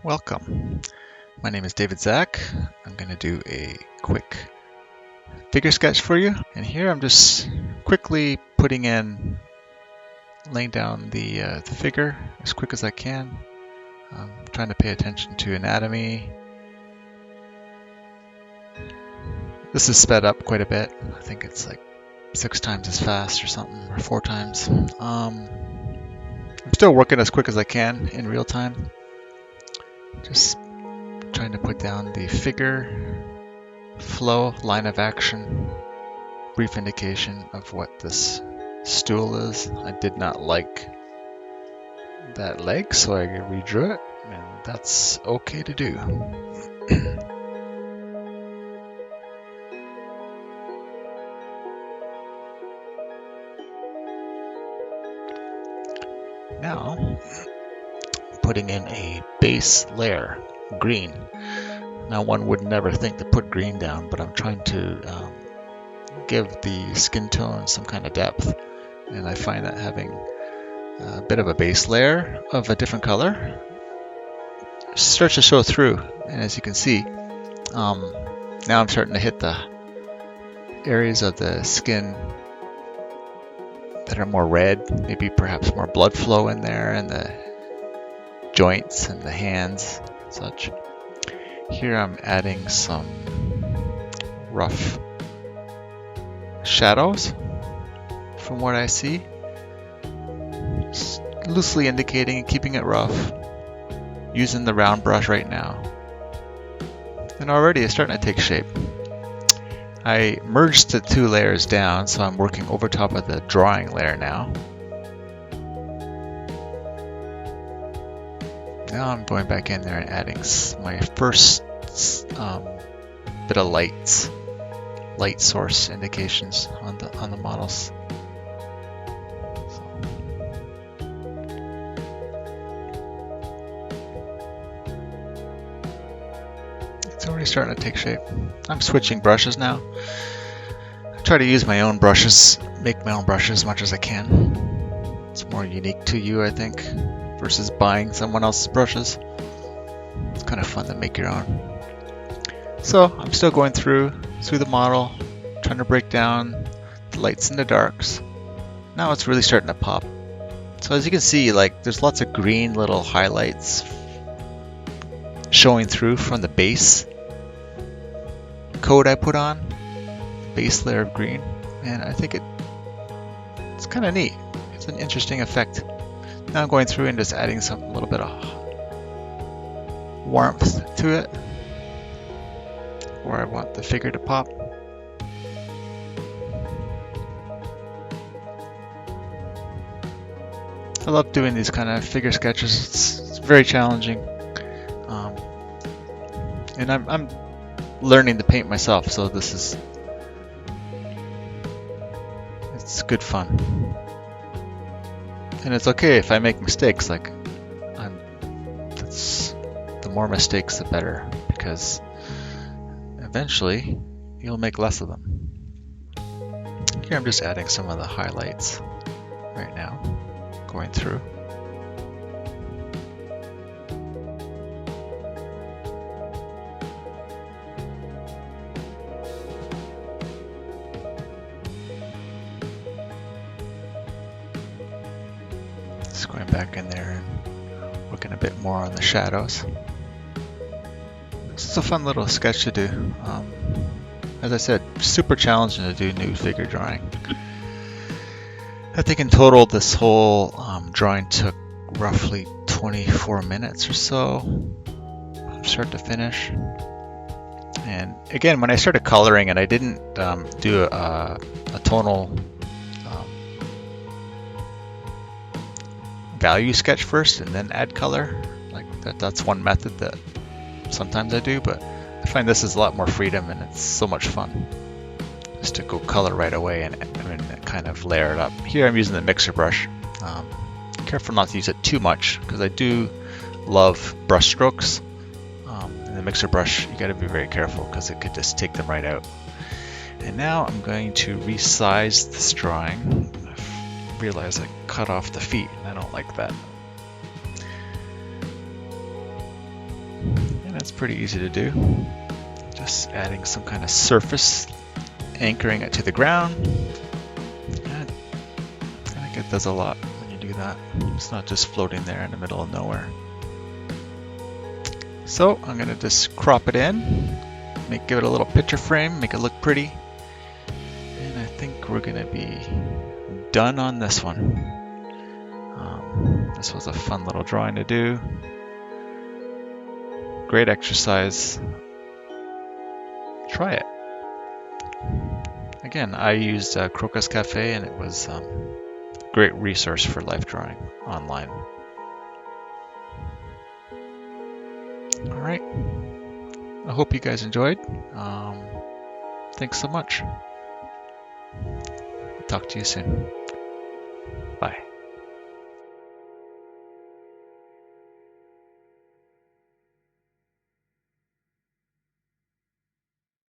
Welcome. My name is David Zach. I'm going to do a quick figure sketch for you. And here I'm just quickly laying down the figure as quick as I can. I'm trying to pay attention to anatomy. This is sped up quite a bit. I think it's like 6 times as fast or something, or 4 times. I'm still working as quick as I can in real time. Just trying to put down the figure, flow, line of action, brief indication of what this stool is. I did not like that leg, so I redrew it, and that's okay to do. Now, putting in a base layer, green. Now, one would never think to put green down, but I'm trying to give the skin tone some kind of depth, and I find that having a bit of a base layer of a different color starts to show through. And as you can see, now I'm starting to hit the areas of the skin that are more red, maybe perhaps more blood flow in there, and the joints and the hands, such. Here I'm adding some rough shadows from what I see, just loosely indicating and keeping it rough, using the round brush right now. And already it's starting to take shape. I merged the 2 layers down, so I'm working over top of the drawing layer now. Now I'm going back in there and adding my first bit of light source indications on the models. It's already starting to take shape. I'm switching brushes now. I try to use my own brushes, make my own brushes as much as I can. It's more unique to you, I think, versus buying someone else's brushes. It's kind of fun to make your own. So I'm still going through the model, trying to break down the lights and the darks. Now it's really starting to pop. So as you can see, like, there's lots of green little highlights showing through from the base coat I put on, base layer of green, and I think it's kind of neat. It's an interesting effect. Now I'm going through and just adding a little bit of warmth to it, where I want the figure to pop. I love doing these kind of figure sketches. It's very challenging, and I'm learning to paint myself, so it's good fun. And it's okay if I make mistakes. The more mistakes, the better, because eventually you'll make less of them. Here I'm just adding some of the highlights right now, going through. Just going back in there and working a bit more on the shadows. It's a fun little sketch to do. As I said, super challenging to do nude figure drawing. I think in total this whole drawing took roughly 24 minutes or so from start to finish. And again, when I started coloring it, I didn't do a tonal value sketch first and then add color. Like that's one method that sometimes I do, but I find this is a lot more freedom, and it's so much fun just to go color right away and kind of layer it up. Here I'm using the mixer brush. Careful not to use it too much, because I do love brush strokes. And the mixer brush, you got to be very careful, because it could just take them right out. And now I'm going to resize this drawing. I realize I cut off the feet, and I don't like that. And that's pretty easy to do. Just adding some kind of surface, anchoring it to the ground. And I think it does a lot when you do that. It's not just floating there in the middle of nowhere. So I'm going to just crop it in, give it a little picture frame, make it look pretty. And I think we're going to be done on this one. This was a fun little drawing to do. Great exercise. Try it. Again, I used Crocus Cafe, and it was a great resource for life drawing online. All right. I hope you guys enjoyed. Thanks so much. Talk to you soon.